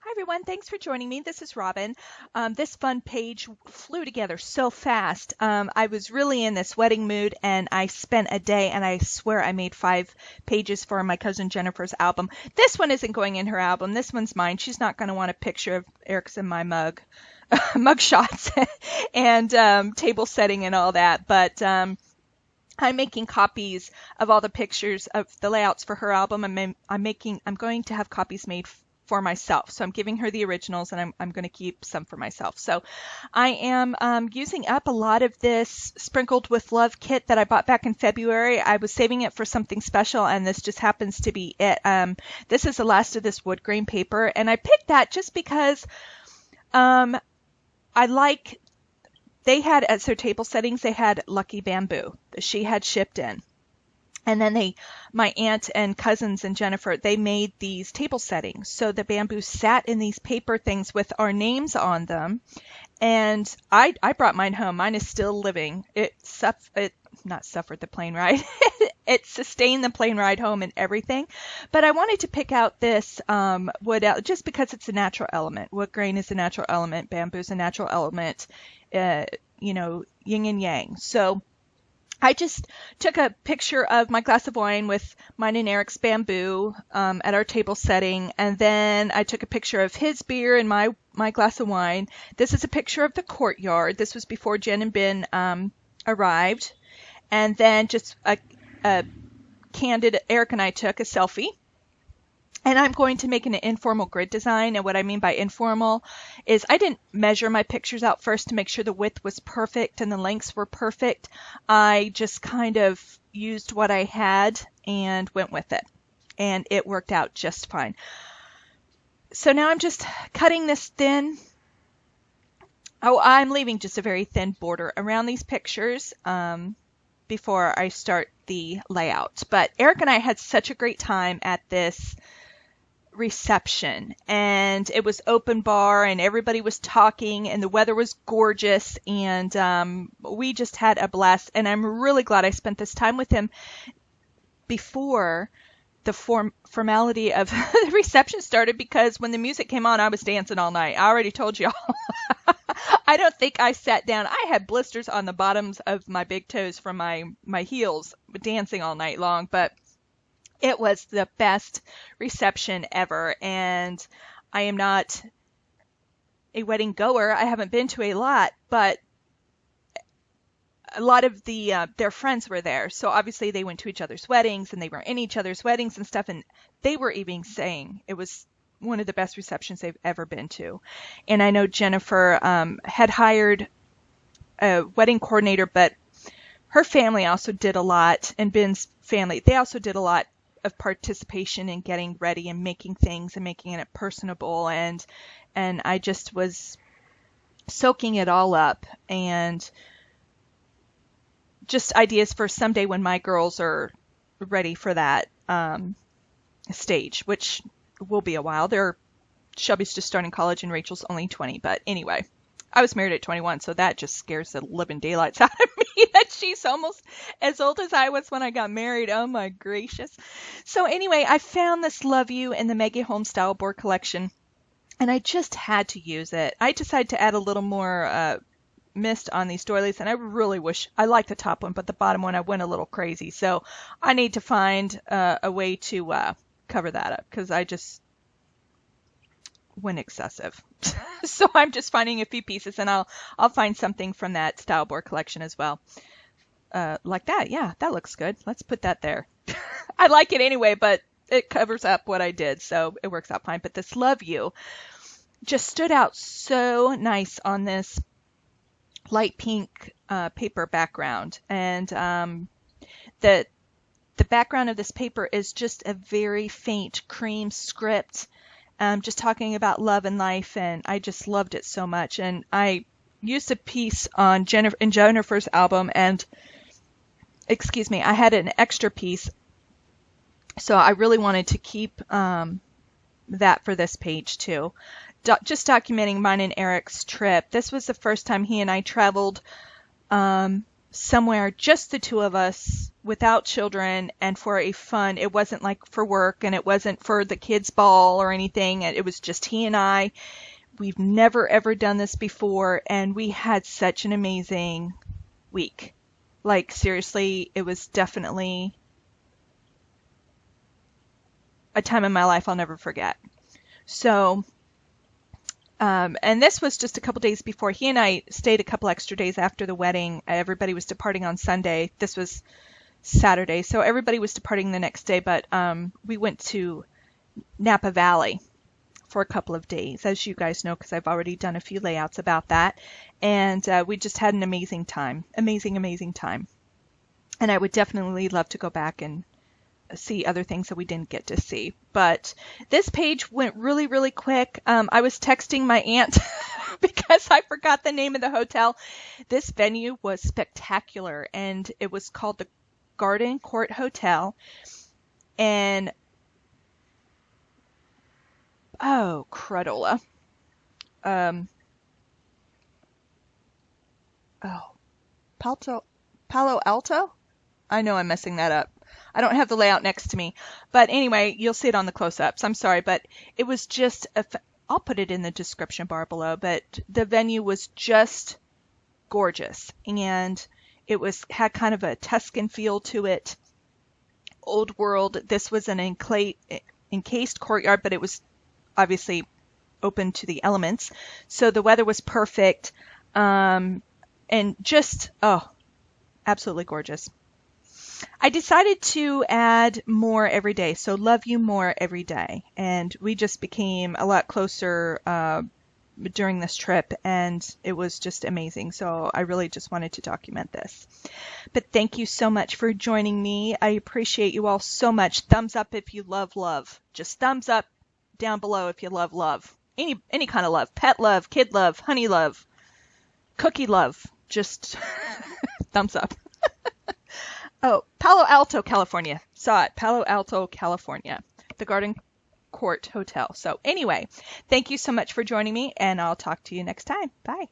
Hi everyone, thanks for joining me. This is Robin. This fun page flew together so fast. I was really in this wedding mood and I spent a day and I swear I made 5 pages for my cousin Jennifer's album. This one isn't going in her album. This one's mine. She's not going to want a picture of Eric's in my mug shots and table setting and all that. But I'm making copies of all the pictures of the layouts for her album. I'm going to have copies made for myself. So I'm giving her the originals and I'm going to keep some for myself. So I am using up a lot of this Sprinkled with Love kit that I bought back in February. I was saving it for something special and this just happens to be it. This is the last of this wood grain paper and I picked that just because I like, they had as their table settings, they had Lucky Bamboo that she had shipped in. And then my aunt and cousins and Jennifer, they made these table settings. So the bamboo sat in these paper things with our names on them. And I brought mine home. Mine is still living. It not suffered the plane ride. It sustained the plane ride home and everything. But I wanted to pick out this wood just because it's a natural element. Wood grain is a natural element. Bamboo is a natural element. Yin and yang. So I just took a picture of my glass of wine with mine and Eric's bamboo at our table setting, and then I took a picture of his beer and my glass of wine. This is a picture of the courtyard. This was before Jen and Ben arrived, and then just a candid, Eric and I took a selfie. And I'm going to make an informal grid design. And what I mean by informal is I didn't measure my pictures out first to make sure the width was perfect and the lengths were perfect. I just kind of used what I had and went with it. And it worked out just fine. So now I'm just cutting this thin. Oh, I'm leaving just a very thin border around these pictures before I start the layout. But Eric and I had such a great time at this reception, and it was open bar and everybody was talking and the weather was gorgeous, and we just had a blast. And I'm really glad I spent this time with him before the formality of the reception started, because when the music came on I was dancing all night. I already told you all. I don't think I sat down. I had blisters on the bottoms of my big toes from my heels dancing all night long, but it was the best reception ever, and I am not a wedding goer. I haven't been to a lot, but a lot of their friends were there. So obviously they went to each other's weddings and they were in each other's weddings and stuff, and they were even saying it was one of the best receptions they've ever been to. And I know Jennifer had hired a wedding coordinator, but her family also did a lot, and Ben's family, they also did a lot of participation in getting ready and making things and making it personable, and I just was soaking it all up, and just ideas for someday when my girls are ready for that stage, which will be a while. Shelby's just starting college and Rachel's only 20, but anyway, I was married at 21, so that just scares the living daylights out of me that she's almost as old as I was when I got married. Oh my gracious. So anyway, I found this Love You in the Maggie Holmes Style Board collection, and I just had to use it. I decided to add a little more mist on these doilies, and I really wish, I like the top one, but the bottom one I went a little crazy. So I need to find a way to cover that up, because I just went excessive. So I'm just finding a few pieces, and I'll find something from that style board collection as well. Like that. Yeah, that looks good. Let's put that there. I like it anyway, but it covers up what I did, so it works out fine. But this Love You just stood out so nice on this light pink paper background. And the background of this paper is just a very faint cream script, just talking about love and life, and I just loved it so much. And I used a piece on Jennifer's album, and I had an extra piece, so I really wanted to keep that for this page too. Just documenting mine and Eric's trip. This was the first time he and I traveled somewhere, just the two of us, without children and for a fun. It wasn't like for work, and it wasn't for the kids' ball or anything. It was just he and I. We've never ever done this before, and we had such an amazing week. Like, seriously, it was definitely a time in my life I'll never forget. So, and this was just a couple days before. He and I stayed a couple extra days after the wedding. Everybody was departing on Sunday. This was Saturday, so everybody was departing the next day, but we went to Napa Valley for a couple of days, as you guys know, because I've already done a few layouts about that. And we just had an amazing time. Amazing time. And I would definitely love to go back and see other things that we didn't get to see. But this page went really, really quick. I was texting my aunt because I forgot the name of the hotel. This venue was spectacular, and it was called the Garden Court Hotel. And oh, crudola. Palo Alto? I know I'm messing that up. I don't have the layout next to me. But anyway, you'll see it on the close-ups. I'm sorry, but it was just I'll put it in the description bar below, but the venue was just gorgeous. And it had kind of a Tuscan feel to it. Old world. This was an encased courtyard, but it was obviously open to the elements. So the weather was perfect. And just, absolutely gorgeous. I decided to add more every day. So love you more every day. And we just became a lot closer during this trip, and it was just amazing. So I really just wanted to document this. But thank you so much for joining me. I appreciate you all so much. Thumbs up if you love love. Just thumbs up down below if you love love. Any kind of love. Pet love, kid love, honey love, cookie love. Just thumbs up. Oh, Palo Alto, California. Saw it. Palo Alto, California. The Garden Court Hotel. So anyway, thank you so much for joining me, and I'll talk to you next time. Bye.